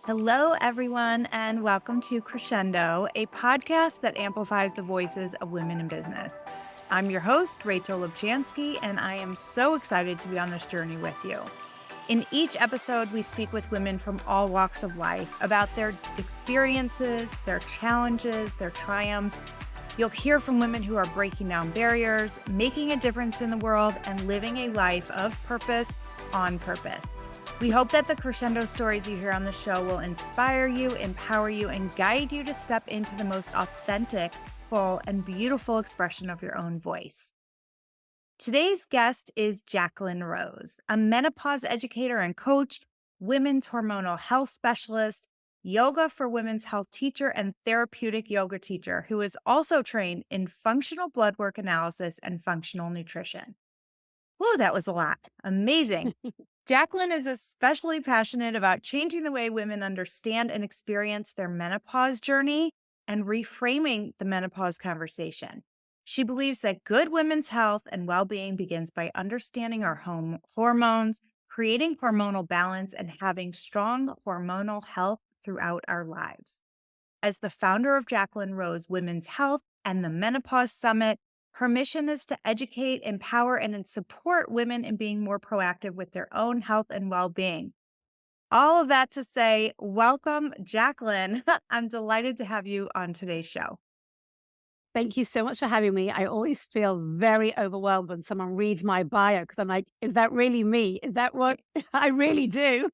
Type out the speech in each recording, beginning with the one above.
Hello, everyone, and welcome to Crescendo, a podcast that amplifies the voices of women in business. I'm your host, Rachel Lubchansky, and I am so excited to be on this journey with you. In each episode, we speak with women from all walks of life about their experiences, their challenges, their triumphs. You'll hear from women who are breaking down barriers, making a difference in the world, and living a life of purpose on purpose. We hope that the crescendo stories you hear on the show will inspire you, empower you, and guide you to step into the most authentic, full, and beautiful expression of your own voice. Today's guest is Jacqueline Rose, a menopause educator and coach, women's hormonal health specialist, yoga for women's health teacher, and therapeutic yoga teacher who is also trained in functional blood work analysis and functional nutrition. Whoa, that was a lot. Amazing. Jacqueline is especially passionate about changing the way women understand and experience their menopause journey and reframing the menopause conversation. She believes that good women's health and well-being begins by understanding our hormones, creating hormonal balance, and having strong hormonal health throughout our lives. As the founder of Jacqueline Rose Women's Health and the Menopause Summit, her mission is to educate, empower, and support women in being more proactive with their own health and well-being. All of that to say, welcome, Jacqueline. I'm delighted to have you on today's show. Thank you so much for having me. I always feel very overwhelmed when someone reads my bio because I'm like, is that really me? Is that what I really do?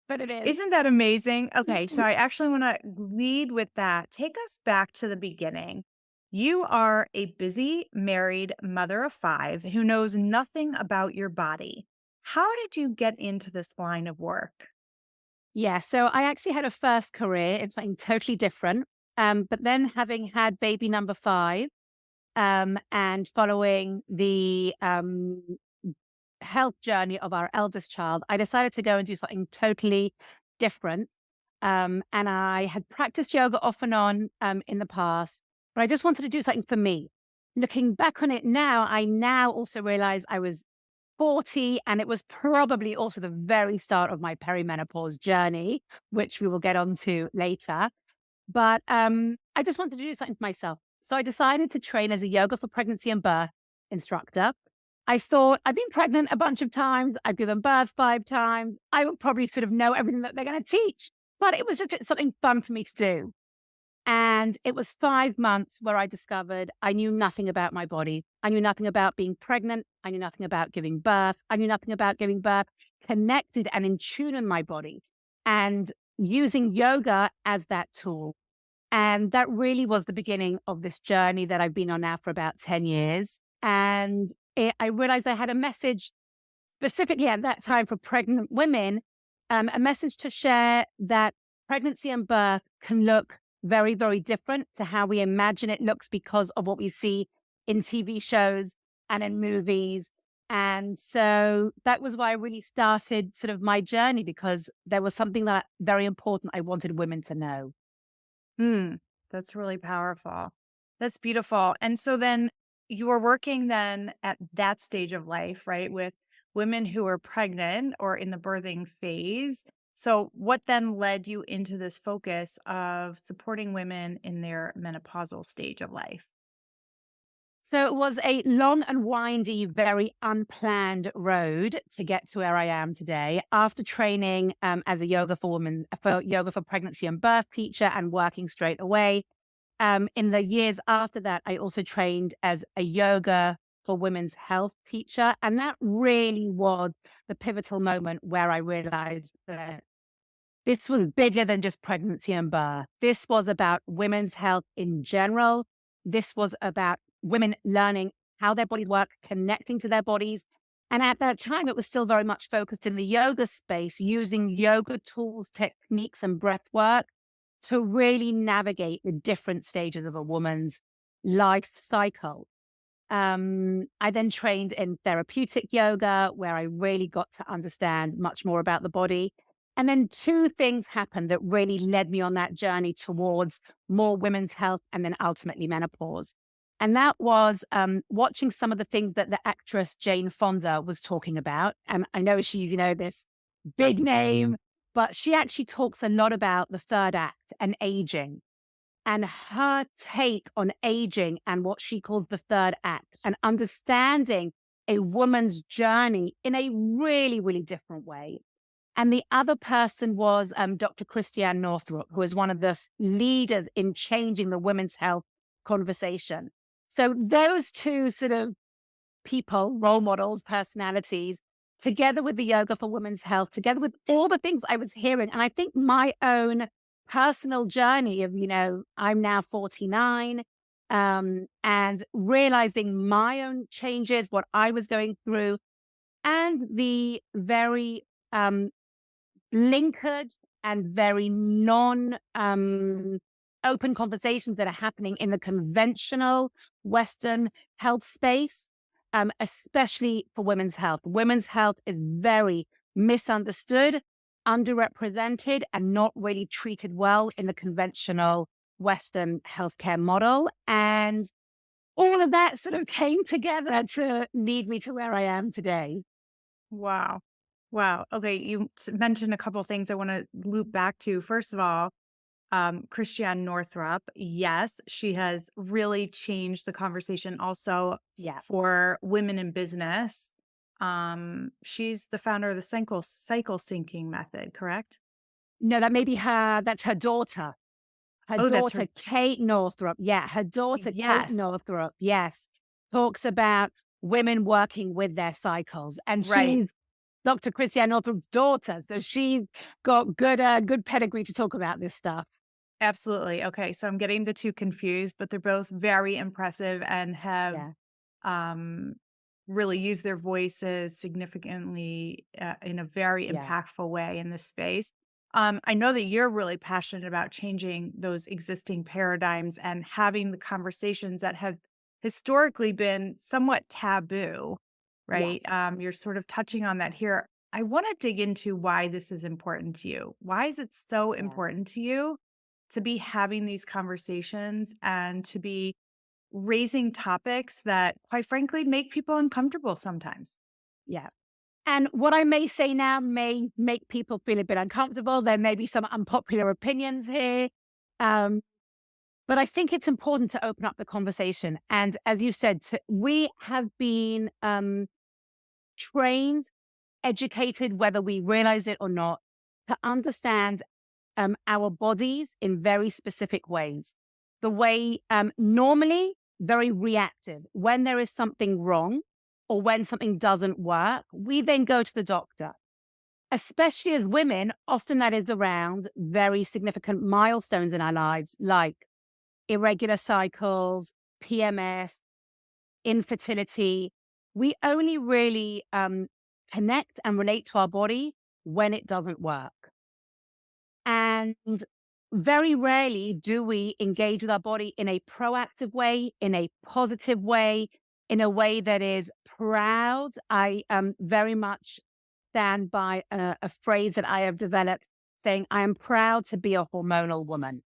But it is. Isn't that amazing? Okay, so I actually want to lead with that. Take us back to the beginning. You are a busy married mother of 5 who knows nothing about your body. How did you get into this line of work? Yeah. So I actually had a first career in something totally different. But then having had baby number 5, and following the health journey of our eldest child, I decided to go and do something totally different. And I had practiced yoga off and on in the past, but I just wanted to do something for me. Looking back on it now, I now also realize I was 40 and it was probably also the very start of my perimenopause journey, which we will get onto later. But I just wanted to do something for myself. So I decided to train as a yoga for pregnancy and birth instructor. I thought I've been pregnant a bunch of times. I've given birth 5 times. I would probably sort of know everything that they're going to teach, but it was just something fun for me to do. And it was 5 months where I discovered I knew nothing about my body. I knew nothing about being pregnant. I knew nothing about giving birth. I knew nothing about giving birth connected and in tune in my body and using yoga as that tool. And that really was the beginning of this journey that I've been on now for about 10 years. And I realized I had a message specifically at that time for pregnant women, a message to share that pregnancy and birth can look very, very different to how we imagine it looks because of what we see in TV shows and in movies. And so that was why I really started sort of my journey, because there was something that very important I wanted women to know. That's really powerful. That's beautiful. And so then you were working then at that stage of life, right, with women who are pregnant or in the birthing phase. So what then led you into this focus of supporting women in their menopausal stage of life? So it was a long and windy, very unplanned road to get to where I am today. After training as a yoga for women, for yoga for pregnancy and birth teacher, and working straight away. In the years after that, I also trained as a yoga for women's health teacher, and that really was the pivotal moment where I realized that this was bigger than just pregnancy and birth. This was about women's health in general. This was about women learning how their bodies work, connecting to their bodies. And at that time, it was still very much focused in the yoga space, using yoga tools, techniques, and breath work to really navigate the different stages of a woman's life cycle. I then trained in therapeutic yoga, where I really got to understand much more about the body. And then 2 things happened that really led me on that journey towards more women's health and then ultimately menopause. And that was watching some of the things that the actress Jane Fonda was talking about. And I know she's, this big name but she actually talks a lot about the third act and aging, and her take on aging and what she calls the third act, and understanding a woman's journey in a really, really different way. And the other person was Dr. Christiane Northrup, who is one of the leaders in changing the women's health conversation. So those two sort of people, role models, personalities, together with the Yoga for Women's Health, together with all the things I was hearing. And I think my own personal journey of, I'm now 49, and realizing my own changes, what I was going through, and the very blinkered and very non open conversations that are happening in the conventional Western health space, especially for women's health. Women's health is very misunderstood, underrepresented, and not really treated well in the conventional Western healthcare model. And all of that sort of came together to lead me to where I am today. Wow. Wow. Okay. You mentioned a couple of things I want to loop back to. First of all, Christiane Northrup, yes, she has really changed the conversation also Yeah. for women in business. She's the founder of the cycle syncing method, correct? No, that may be that's her daughter. Her Oh, that's her. daughter, Kate Northrup. Yeah, her daughter, Kate Yes. Northrup, yes, talks about women working with their cycles. And Right. she's Dr. Christiane Northrup's daughter. So she's got good pedigree to talk about this stuff. Absolutely. Okay. So I'm getting the two confused, but they're both very impressive and have Yeah, um, really use their voices significantly in a very yeah, impactful way in this space. I know that you're really passionate about changing those existing paradigms and having the conversations that have historically been somewhat taboo, yeah, right? You're sort of touching on that here. I want to dig into why this is important to you. Why is it so yeah, important to you to be having these conversations and to be raising topics that, quite frankly, make people uncomfortable sometimes? yeah. And what I may say now may make people feel a bit uncomfortable. There may be some unpopular opinions here. Um, But I think it's important to open up the conversation. And as you said, we have been trained, educated, whether we realize it or not, to understand our bodies in very specific ways. The way normally very reactive. When there is something wrong or when something doesn't work, we then go to the doctor. Especially as women, often that is around very significant milestones in our lives, like irregular cycles, PMS, infertility. We only really connect and relate to our body when it doesn't work. And very rarely do we engage with our body in a proactive way, in a positive way, in a way that is proud. I very much stand by a phrase that I have developed saying, I am proud to be a hormonal woman.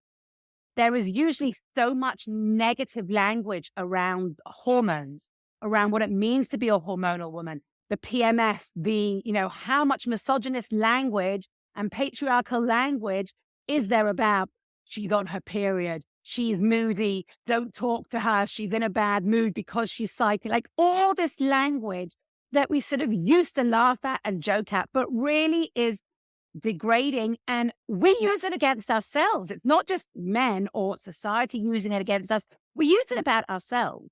There is usually so much negative language around hormones, around what it means to be a hormonal woman, the PMS, how much misogynist language and patriarchal language is there about she's on her period, she's moody, don't talk to her, she's in a bad mood because she's psychic, like all this language that we sort of used to laugh at and joke at, but really is degrading, and we use it against ourselves. It's not just men or society using it against us. We use it about ourselves.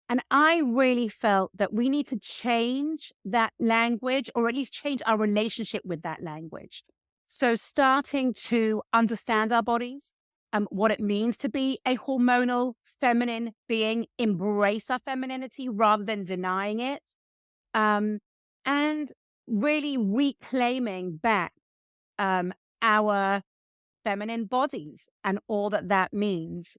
And I really felt that we need to change that language, or at least change our relationship with that language. So starting to understand our bodies, what it means to be a hormonal feminine being, embrace our femininity rather than denying it, um, and really reclaiming back um, our feminine bodies and all that that means.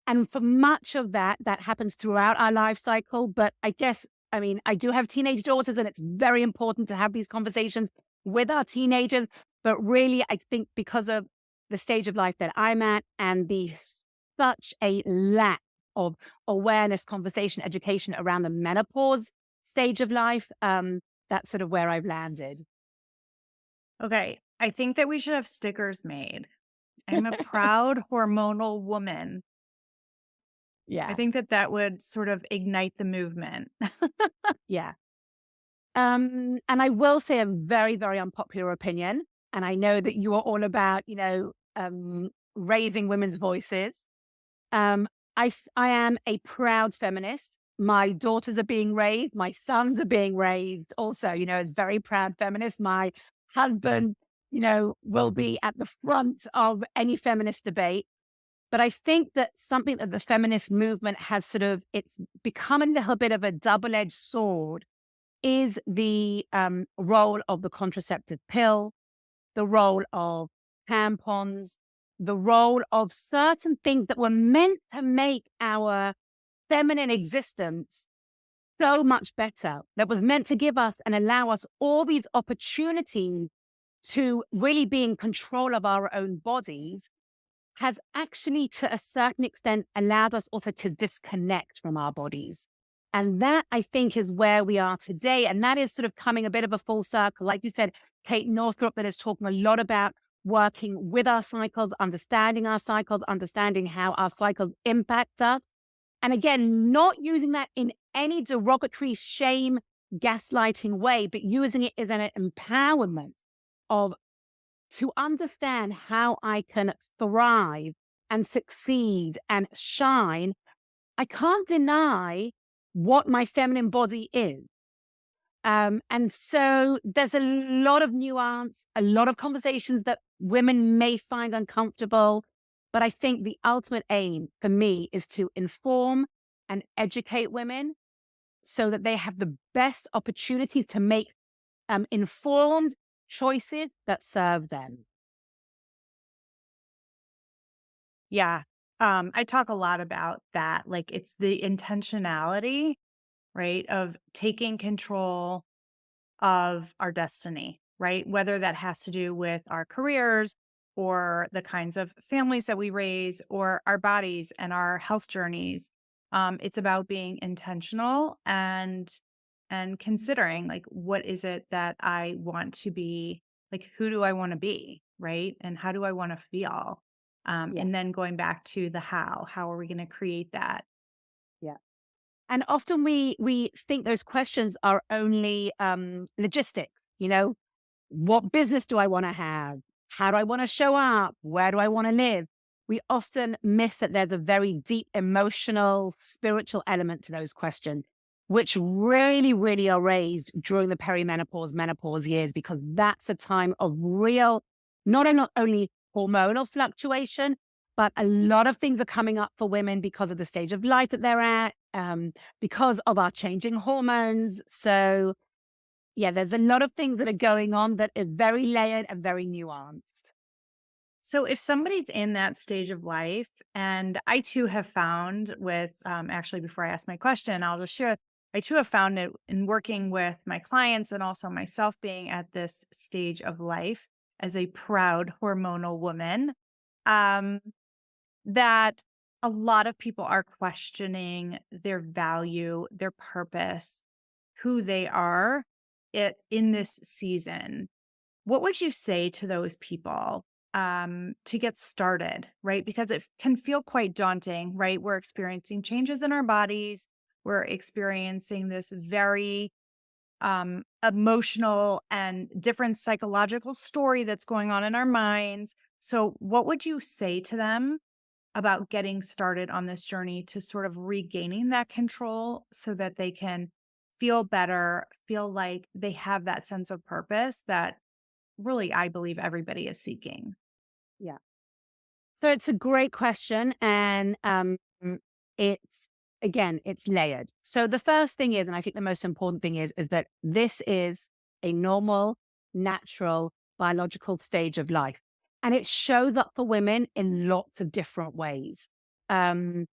And for much of that, that happens throughout our life cycle. But I do have teenage daughters, and it's very important to have these conversations with our teenagers. But really, I think because of the stage of life that I'm at and the such a lack of awareness, conversation, education around the menopause stage of life, that's sort of where I've landed. Okay. I think that we should have stickers made. I'm a proud hormonal woman. I Yeah, think that that would sort of ignite the movement. yeah. And I will say a very, very unpopular opinion, and I know that you are all about, raising women's voices. Um, I am a proud feminist. My daughters are being raised. My sons are being raised also, as very proud feminists. My husband, will be at the front of any feminist debate. But I think that something that the feminist movement has it's become a little bit of a double-edged sword is the role of the contraceptive pill, the role of tampons, the role of certain things that were meant to make our feminine existence so much better, that was meant to give us and allow us all these opportunities to really be in control of our own bodies, has actually, to a certain extent, allowed us also to disconnect from our bodies. And that, I think, is where we are today. And that is sort of coming a bit of a full circle. Like you said, Kate Northrup, that is talking a lot about working with our cycles, understanding how our cycles impact us. And again, not using that in any derogatory, shame, gaslighting way, but using it as an empowerment of to understand how I can thrive and succeed and shine. I can't deny what my feminine body is. And so there's a lot of nuance, a lot of conversations that women may find uncomfortable. But I think the ultimate aim for me is to inform and educate women so that they have the best opportunities to make informed choices that serve them. Yeah. I talk a lot about that. Like it's the intentionality, right, of taking control of our destiny, right? Whether that has to do with our careers or the kinds of families that we raise or our bodies and our health journeys. It's about being intentional and considering like what is it that I want to be, like who do I want to be, right? And how do I want to feel? Yeah. And then going back to the how are we going to create that? Yeah. And often we think those questions are only logistics, what business do I want to have? How do I want to show up? Where do I want to live? We often miss that there's a very deep emotional, spiritual element to those questions, which really, really are raised during the perimenopause, menopause years, because that's a time of real, not only hormonal fluctuation, but a lot of things are coming up for women because of the stage of life that they're at, because of our changing hormones. So, yeah, there's a lot of things that are going on that are very layered and very nuanced. So if somebody's in that stage of life, and I too have found with, actually, before I ask my question, I'll just share, I too have found it in working with my clients and also myself being at this stage of life as a proud hormonal woman, um, that a lot of people are questioning their value, their purpose, who they are in this season. What would you say to those people to get started, right? Because it can feel quite daunting, right? We're experiencing changes in our bodies. We're experiencing this very emotional and different psychological story that's going on in our minds. So, what would you say to them about getting started on this journey to sort of regaining that control so that they can feel better, feel like they have that sense of purpose that really, I believe everybody is seeking? Yeah. So it's a great question. And it's, again, it's layered. So the first thing is, and I think the most important thing is that this is a normal, natural, biological stage of life. And it shows up for women in lots of different ways. Um,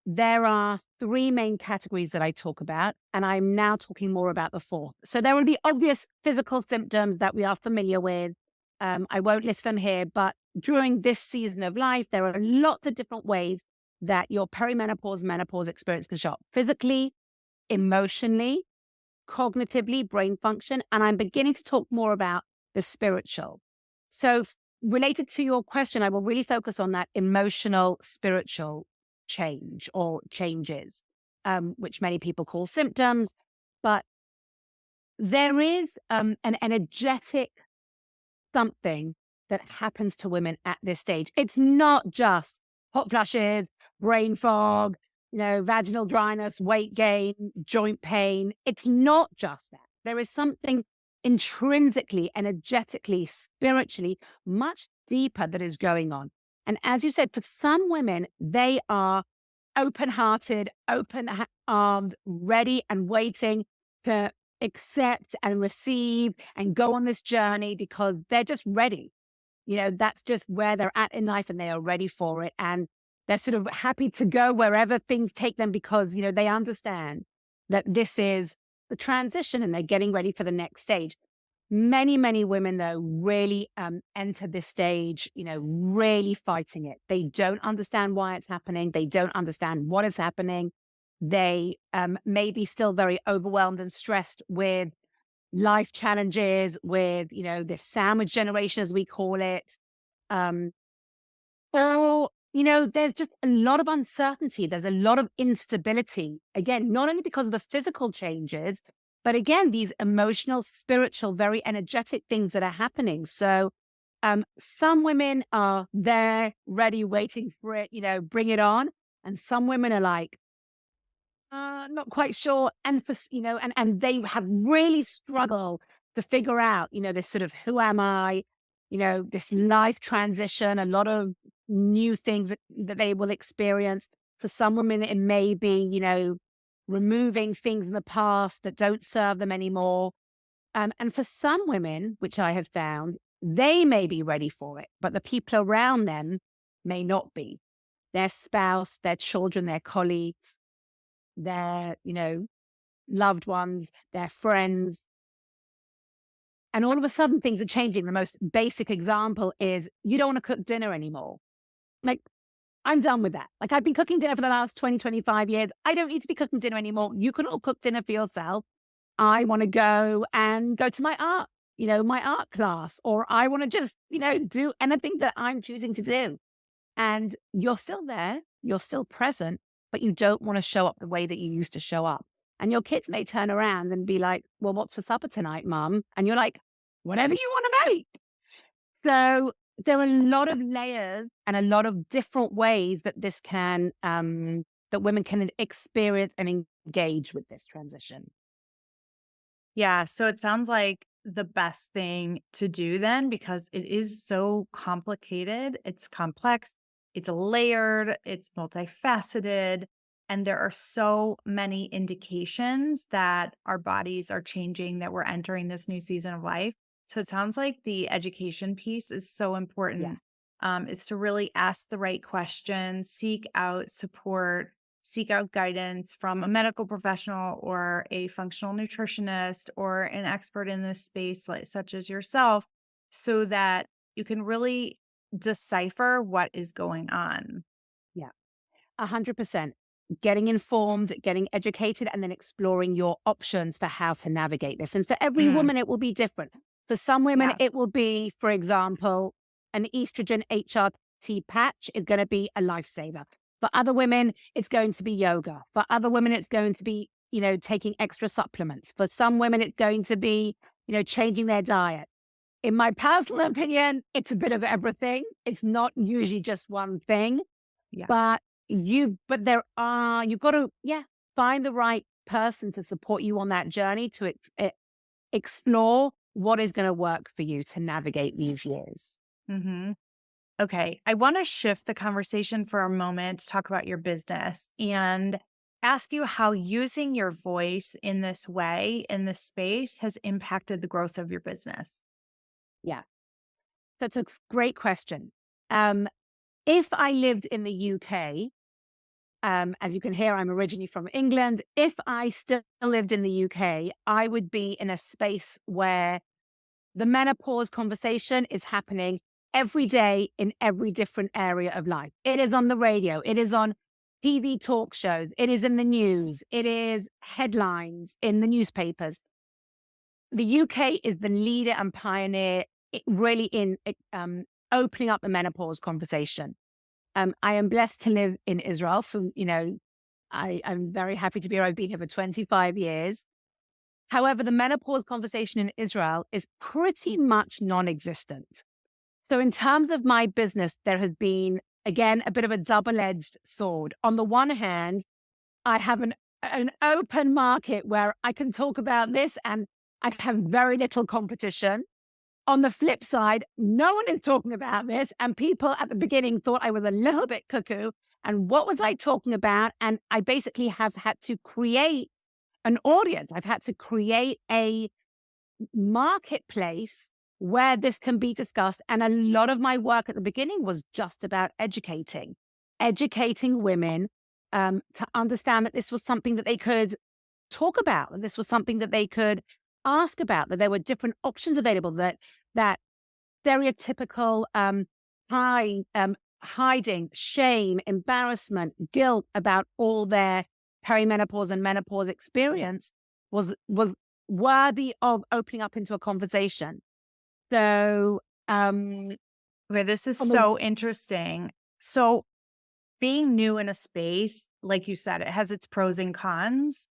There are three main categories that I talk about, and I'm now talking more about the fourth. So there will be obvious physical symptoms that we are familiar with. I won't list them here, but during this season of life, there are lots of different ways that your perimenopause, menopause experience can show up physically, emotionally, cognitively, brain function. And I'm beginning to talk more about the spiritual. So related to your question, I will really focus on that emotional, spiritual change or changes, which many people call symptoms. But there is an energetic something that happens to women at this stage. It's not just hot flushes, brain fog, vaginal dryness, weight gain, joint pain. It's not just that. There is something intrinsically, energetically, spiritually, much deeper that is going on. And as you said, for some women, they are open-hearted, open-armed, ready and waiting to accept and receive and go on this journey because they're just ready. That's just where they're at in life and they are ready for it. And they're sort of happy to go wherever things take them because, they understand that this is the transition and they're getting ready for the next stage. Many, many women, though, really enter this stage, really fighting it. They don't understand why it's happening. They don't understand what is happening. They may be still very overwhelmed and stressed with life challenges, with, the sandwich generation, as we call it. Or, there's just a lot of uncertainty. There's a lot of instability. Again, not only because of the physical changes, but again, these emotional, spiritual, very energetic things that are happening. So some women are there, ready, waiting for it, bring it on. And some women are like, not quite sure. And, and they have really struggled to figure out, this sort of who am I, this life transition, a lot of new things that they will experience. For some women, it may be, removing things in the past that don't serve them anymore. And for some women, which I have found, they may be ready for it, but the people around them may not be. Their spouse, their children, their colleagues, their, loved ones, their friends. And all of a sudden, things are changing. The most basic example is you don't want to cook dinner anymore. Like, I'm done with that. Like, I've been cooking dinner for the last 20, 25 years. I don't need to be cooking dinner anymore. You can all cook dinner for yourself. I want to go to my art class, or I want to just, do anything that I'm choosing to do. And you're still there. You're still present, but you don't want to show up the way that you used to show up. And your kids may turn around and be like, well, what's for supper tonight, Mum? And you're like, whatever you want to make. So there are a lot of layers and a lot of different ways that this can, that women can experience and engage with this transition. Yeah. So it sounds like the best thing to do then, because it is so complicated, it's complex, it's layered, it's multifaceted, and there are so many indications that our bodies are changing, that we're entering this new season of life. So it sounds like the education piece is so Yeah. important, is to really ask the right questions, seek out support, seek out guidance from a medical professional or a functional nutritionist or an expert in this space, like such as yourself, so that you can really decipher what is going on. Yeah. 100%. Getting informed, getting educated, and then exploring your options for how to navigate this. And for every Mm, woman, it will be different. For some women, yeah. it will be, for example, an estrogen HRT patch is going to be a lifesaver. For other women, it's going to be yoga. For other women, it's going to be, taking extra supplements. For some women, it's going to be, changing their diet. In my personal opinion, it's a bit of everything. It's not usually just one thing. Yeah. But you've got to, find the right person to support you on that journey to explore what is going to work for you to navigate these years. Hmm. Okay. I want to shift the conversation for a moment to talk about your business and ask you how using your voice in this way, in this space, has impacted the growth of your business. Yeah, that's a great question. Um, if I lived in the UK, as you can hear, I'm originally from England. If I still lived in the UK, I would be in a space where the menopause conversation is happening every day in every different area of life. It is on the radio. It is on TV talk shows. It is in the news. It is headlines in the newspapers. the UK is the leader and pioneer really in opening up the menopause conversation. I am blessed to live in Israel I'm very happy to be here. I've been here for 25 years. However, the menopause conversation in Israel is pretty much non-existent. So in terms of my business, there has been, again, a bit of a double-edged sword. On the one hand, I have an open market where I can talk about this and I have very little competition. On the flip side, no one is talking about this. And people at the beginning thought I was a little bit cuckoo. And what was I talking about? And I basically have had to create an audience. I've had to create a marketplace where this can be discussed. And a lot of my work at the beginning was just about educating women to understand that this was something that they could talk about, and this was something that they could ask about, that there were different options available, that stereotypical hiding, shame, embarrassment, guilt about all their perimenopause and menopause experience was worthy of opening up into a conversation. So, Okay, this is so interesting. So being new in a space, like you said, it has its pros and cons,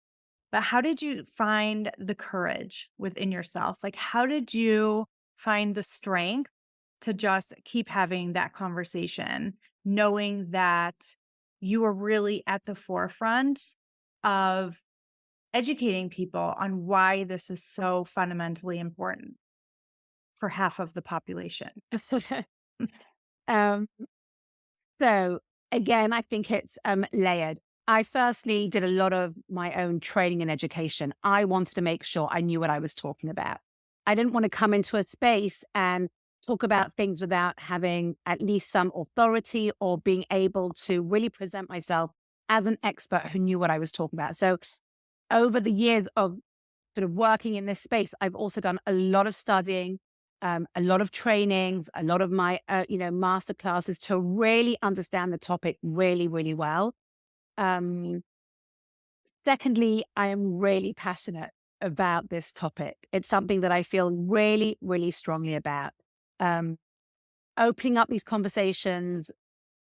but how did you find the courage within yourself? Like, how did you find the strength to just keep having that conversation, knowing that you were really at the forefront of educating people on why this is so fundamentally important for half of the population? um, so again, I think it's layered. I firstly did a lot of my own training and education. I wanted to make sure I knew what I was talking about. I didn't want to come into a space and talk about things without having at least some authority or being able to really present myself as an expert who knew what I was talking about. So over the years of sort of working in this space, I've also done a lot of studying, a lot of trainings, a lot of my, master classes to really understand the topic really, really well. Um, Secondly, I am really passionate about this topic. It's something that I feel really, really strongly about. Um, Opening up these conversations,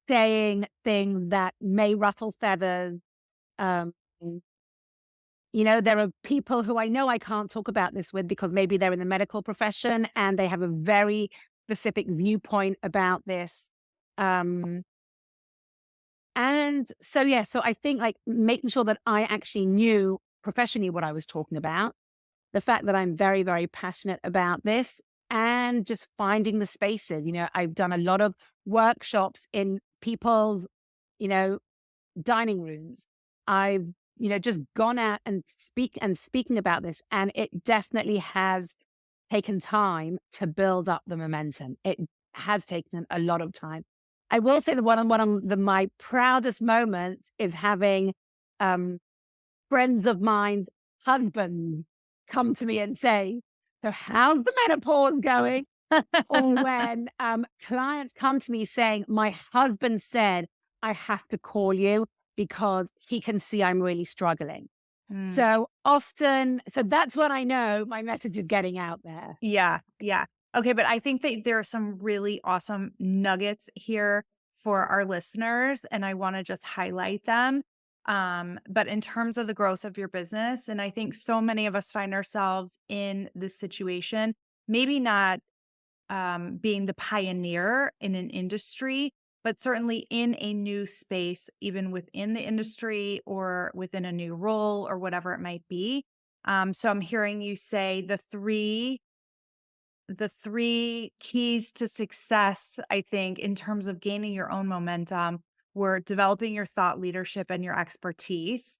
saying things that may ruffle feathers. Um, there are people who I know I can't talk about this with because maybe they're in the medical profession and they have a very specific viewpoint about this. So I think like making sure that I actually knew professionally what I was talking about, the fact that I'm very, very passionate about this, and just finding the spaces. I've done a lot of workshops in people's, dining rooms. I've, just gone out and speaking about this, and it definitely has taken time to build up the momentum. It has taken a lot of time. I will say that my proudest moments is having friends of mine's husbands come to me and say, "So how's the menopause going?" Or when clients come to me saying, "My husband said I have to call you because he can see I'm really struggling." Mm. So that's when I know my message is getting out there. Yeah, yeah. Okay, but I think that there are some really awesome nuggets here for our listeners, and I want to just highlight them. But in terms of the growth of your business, and I think so many of us find ourselves in this situation, maybe not being the pioneer in an industry, but certainly in a new space, even within the industry or within a new role or whatever it might be. So I'm hearing you say the three keys to success, I think, in terms of gaining your own momentum, were developing your thought leadership and your expertise,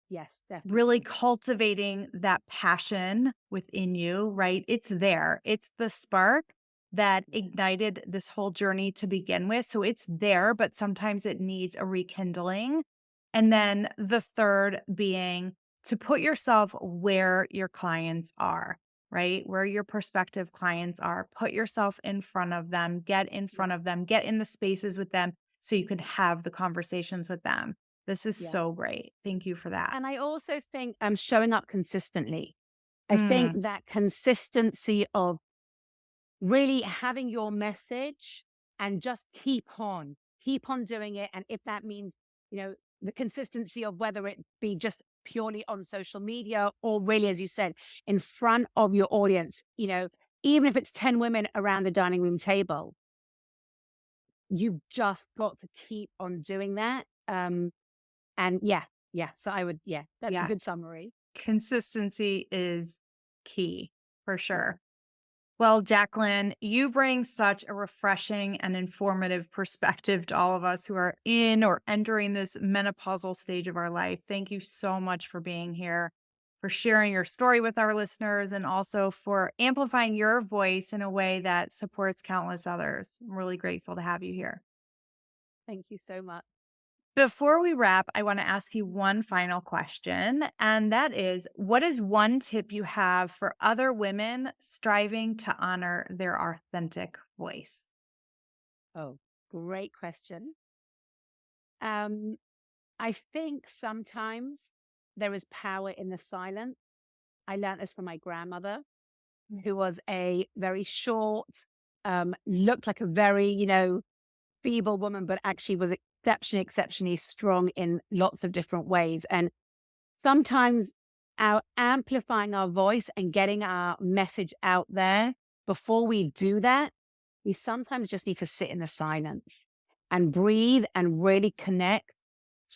Yes, really definitely. cultivating that passion within you, right? It's there. It's the spark that ignited this whole journey to begin with. So it's there, but sometimes it needs a rekindling. And then the third being to put yourself where your clients are, right? Where your prospective clients are. Put yourself in front of them, get in front of them, get in the spaces with them so you can have the conversations with them. This is Yeah. so great. Thank you for that. And I also think showing up consistently. I Mm, think that consistency of really having your message and just keep on doing it. And if that means, the consistency of whether it be just purely on social media or really, as you said, in front of your audience, even if it's 10 women around the dining room table, you've just got to keep on doing that. And yeah. So that's a yeah. good summary. Consistency is key for sure. Well, Jacqueline, you bring such a refreshing and informative perspective to all of us who are in or entering this menopausal stage of our life. Thank you so much for being here, for sharing your story with our listeners, and also for amplifying your voice in a way that supports countless others. I'm really grateful to have you here. Thank you so much. Before we wrap, I want to ask you one final question. And that is, what is one tip you have for other women striving to honor their authentic voice? Oh, great question. Um, I think sometimes there is power in the silence. I learned this from my grandmother, who was a very short, looked like a very, feeble woman, but actually was exceptionally strong in lots of different ways. And sometimes our amplifying our voice and getting our message out there, before we do that, we sometimes just need to sit in the silence and breathe and really connect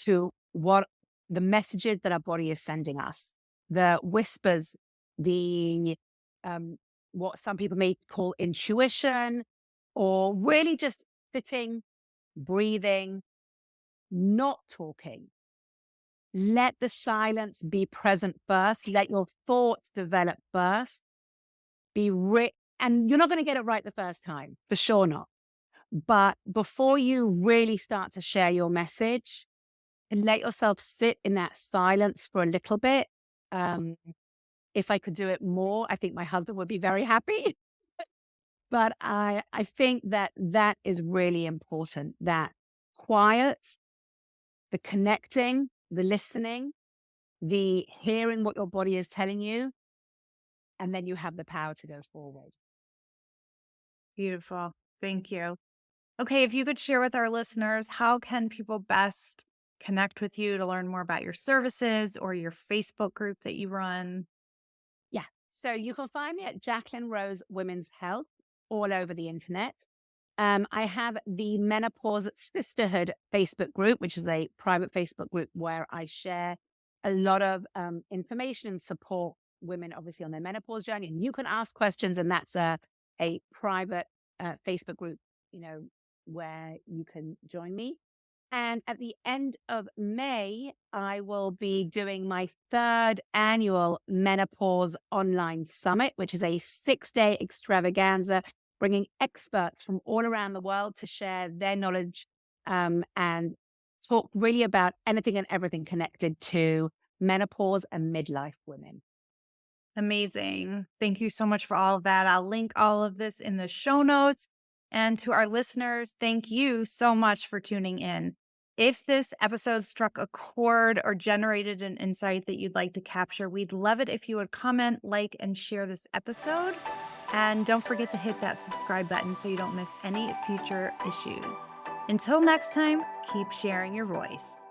to what the messages that our body is sending us, the whispers, the what some people may call intuition, or really just sitting, breathing, not talking. Let the silence be present first. Let your thoughts develop first. And you're not going to get it right the first time, for sure not. But before you really start to share your message, and let yourself sit in that silence for a little bit. Um, if I could do it more, I think my husband would be very happy. But I think that is really important. That quiet, the connecting, the listening, the hearing what your body is telling you, and then you have the power to go forward. Beautiful. Thank you. Okay, if you could share with our listeners, how can people best connect with you to learn more about your services or your Facebook group that you run? Yeah. So you can find me at Jacqueline Rose Women's Health all over the internet. I have the Menopause Sisterhood Facebook group, which is a private Facebook group where I share a lot of information and support women, obviously, on their menopause journey. And you can ask questions, and that's a private Facebook group, where you can join me. And at the end of May, I will be doing my third annual Menopause Online Summit, which is a 6-day extravaganza, bringing experts from all around the world to share their knowledge and talk really about anything and everything connected to menopause and midlife women. Amazing. Thank you so much for all of that. I'll link all of this in the show notes. And to our listeners, thank you so much for tuning in. If this episode struck a chord or generated an insight that you'd like to capture, we'd love it if you would comment, like, and share this episode. And don't forget to hit that subscribe button so you don't miss any future issues. Until next time, keep sharing your voice.